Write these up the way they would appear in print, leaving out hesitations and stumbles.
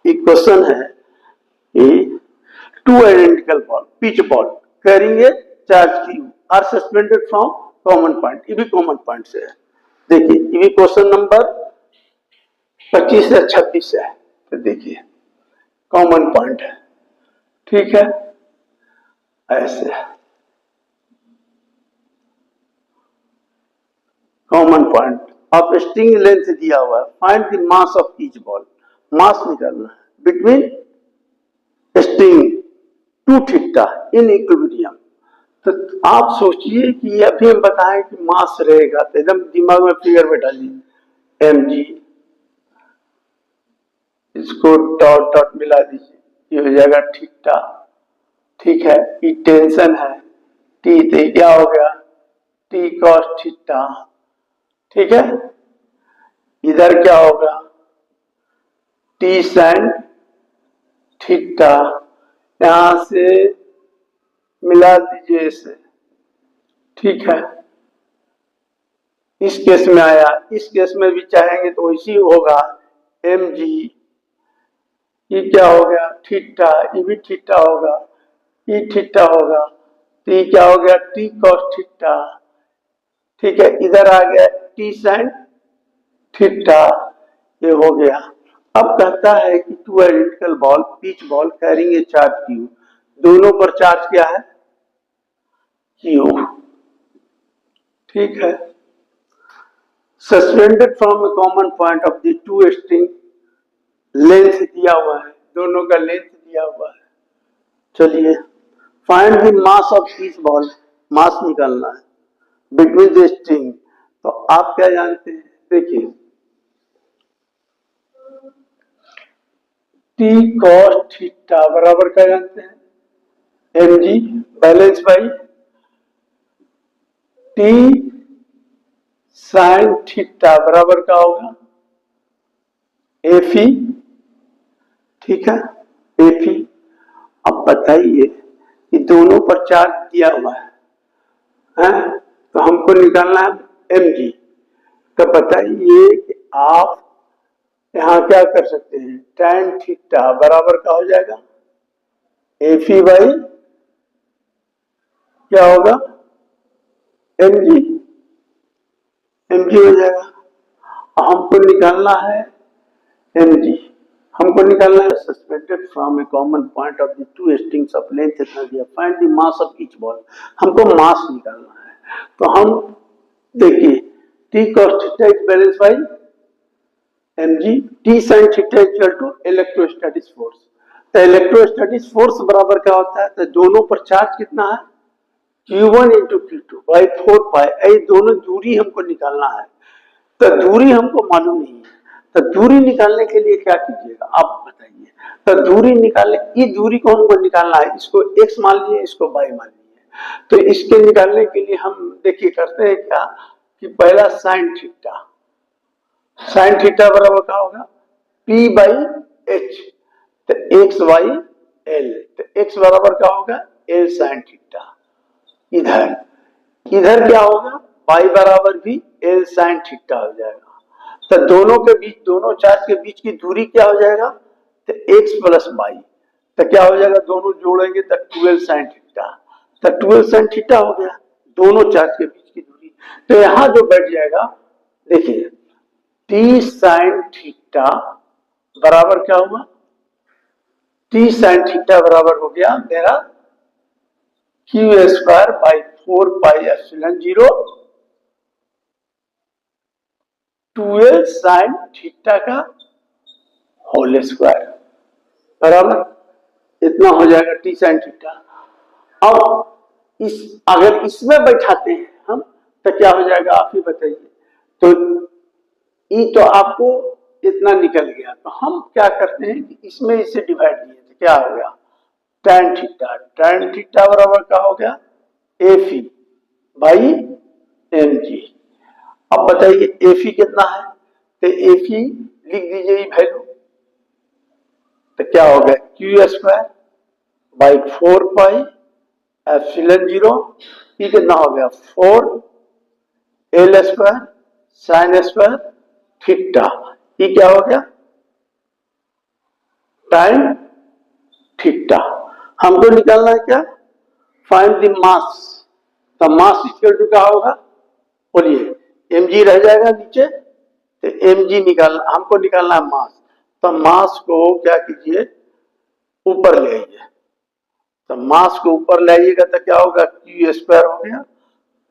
एक क्वेश्चन है कि two identical ball, pitch ball carrying a charge q are suspended from common point. ये भी कॉमन पॉइंट से है। देखिए ये भी क्वेश्चन नंबर 25 से 26 है। तो देखिए कॉमन पॉइंट है, ठीक है, ऐसे common point of string length दिया हुआ है। Find the mass of each ball, mass निकालना है between string two theta in equilibrium. तो आप सोचिए कि अभी हम बताएं कि मास रहेगा तो एकदम दिमाग में फिगर बैठा लीजिए, एम जी, इसको डॉट डॉट मिला दीजिए, ये हो जाएगा थीटा, ठीक है। ये टेंशन है टी, तो क्या हो गया टी कॉस थीटा, ठीक है। इधर क्या होगा टी साइन थीटा, यहां से मिला दीजिए इसे, ठीक है। इस केस में आया, इस केस में भी चाहेंगे तो इसी होगा एम जी, ये क्या हो गया थीटा, ये भी थीटा होगा, ये थीटा होगा, तो ये क्या हो गया टी कॉस थीटा, ठीक है। इधर आ गया टी साइन थीटा, ये हो गया। अब कहता है कि two identical ball pitch ball carrying a charge Q, दोनों पर चार्ज क्या है क्यू, ठीक है। Suspended from a common point of the to string, length दिया हुआ है, दोनों का लेंथ दिया हुआ है। चलिए find the mass of each ball, mass निकालना है बिटवीन द स्ट्रिंग। तो आप क्या जानते हैं, देखिए टी कॉस थीटा बराबर क्या जानते हैं M G balance by T sine theta बराबर क्या होगा एफ ई, ठीक है, एफ ई। अब बताइए कि दोनों पर चार्ज दिया हुआ है, तो हमको निकालना है एम जी। तो बताइए कि आप यहां क्या कर सकते हैं, tan थीटा बराबर क्या हो जाएगा एफ ई बाई क्या होगा एम जी, एम जी हो जाएगा। हमको निकालना है एम जी, हमको निकालना है suspended from a common point of the two strings of length इतना दिया, find the mass of each ball, हमको मास निकालना है। तो हम देखिए T cos theta is balance by M G, T sine theta equal to electrostatic force. तो electrostatic force बराबर क्या होता है, तो दोनों पर चार्ज कितना है Q1 इंटू Q2 बाई 4 पाई, ये दोनों दूरी हमको निकालना है। तो दूरी हमको मालूम नहीं है, तो दूरी निकालने के लिए क्या कीजिएगा आप बताइए। तो दूरी निकालने, ये दूरी को हमको निकालना है, इसको x मान लिए, इसको y मान लिए। तो इसके निकालने के लिए हम देखिए करते हैं क्या कि पहला साइन थीटा, साइन थीटा बराबर क्या होगा P बाई एच, तो एक्स बाई एल, तो एक्स बराबर क्या होगा एल साइन थीटा। इधर इधर क्या होगा y बराबर भी एल साइन थीटा हो जाएगा। तो दोनों के बीच, दोनों चार्ज के बीच की दूरी क्या हो जाएगा, तो x प्लस वाई, तो क्या हो जाएगा दोनों जोड़ेंगे तो 12 साइन थीटा, तो 12 साइन थीटा हो गया दोनों चार्ज के बीच की दूरी। तो यहां जो बैठ जाएगा देखिए टी साइन थीटा बराबर क्या हुआ, टी साइन थीटा बराबर हो गया मेरा Q square by 4 pi epsilon 0 12 sine theta का होल स्क्वायर बराबर, इतना हो जाएगा टी साइन थीटा। अब इस अगर इसमें बैठाते हैं हम तो क्या हो जाएगा आप ही बताइए। तो ये तो आपको इतना निकल गया, तो हम क्या करते हैं कि इसमें इसे डिवाइड किए तो क्या हो गया tan थीटा, tan थीटा बराबर क्या हो गया F E by M G. अब बताइए एफ ई कितना है, तो एफ ई लिख दीजिए वैल्यू, तो क्या हो गया Q square by 4 pi epsilon 0, ये कितना हो गया 4 L square sine square theta, ये क्या हो गया टाइम थीटा। हमको निकालना है क्या, फाइंड द मास। तो मास इक्वल टू क्या होगा, बोलिए, mg रह जाएगा नीचे, तो mg निकालना, हमको निकालना है मास। तो मास को क्या कीजिए, ऊपर ले आइए। तो मास को ऊपर ले आइएगा तो क्या होगा, क्यू स्क्वायर हो गया,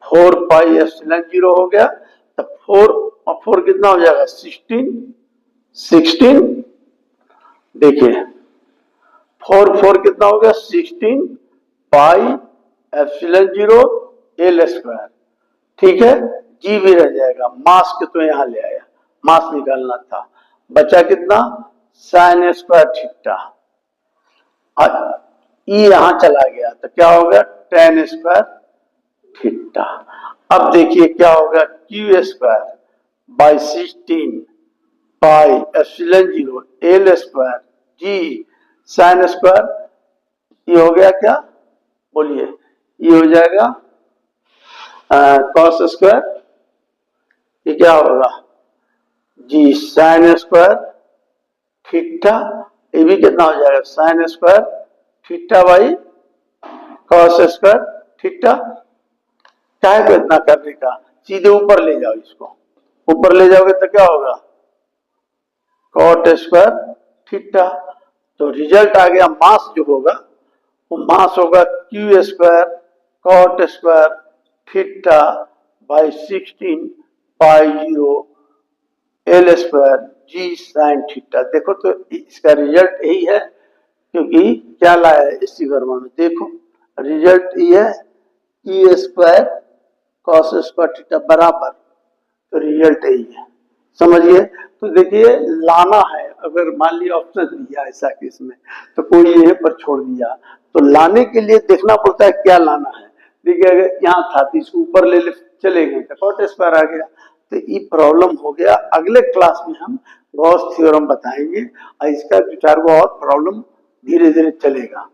4 पाई एप्सिलॉन 0 हो गया। तो 4 और 4 कितना हो जाएगा, 16 देखिए 4 कितना हो गया, 16 पाई एप्सिलॉन 0 एल स्क्वायर। ठीक है, जी भी रह जाएगा, मास के तो यहां ले आया, मास निकालना था। बचा कितना, साइन स्क्वायर थीटा, ई यहां चला गया तो क्या होगा, टेन स्क्वायर थीटा। अब देखिए क्या होगा, Q square by 16 pi epsilon 0 L square G sine square, ये हो गया क्या, बोलिए, ये हो जाएगा कॉस स्क्वायर, ये क्या होगा, जी साइन स्क्वायर थीटा, ये भी कितना हो जाएगा, sine square theta by cos square theta. क्या है को इतना करने का, सीधे ऊपर ले जाओ, इसको ऊपर ले जाओगे तो क्या होगा, कॉट स्क्वायर थीटा। तो रिजल्ट आ गया, मास जो होगा वो मास होगा Q square cot square theta by 16 pi 0 L square G sine theta. देखो तो इसका रिजल्ट यही है, क्योंकि क्या लाया है इस फिगर में, देखो रिजल्ट ये है, E square cos square theta बराबर, तो रिजल्ट यही है, समझिए। तो देखिए लाना है, अगर मान लिया ऑप्शन दिया ऐसा केस में तो कोई यहीं पर छोड़ दिया, तो लाने के लिए देखना पड़ता है क्या लाना है। देखिए अगर यहाँ था तो इसको ऊपर ले चले गए तो कॉट स्क्वायर आ गया, तो ये प्रॉब्लम हो गया। अगले क्लास में हम गॉस थ्योरम बताएंगे और इसका 2-4 और प्रॉब्लम धीरे धीरे चलेगा।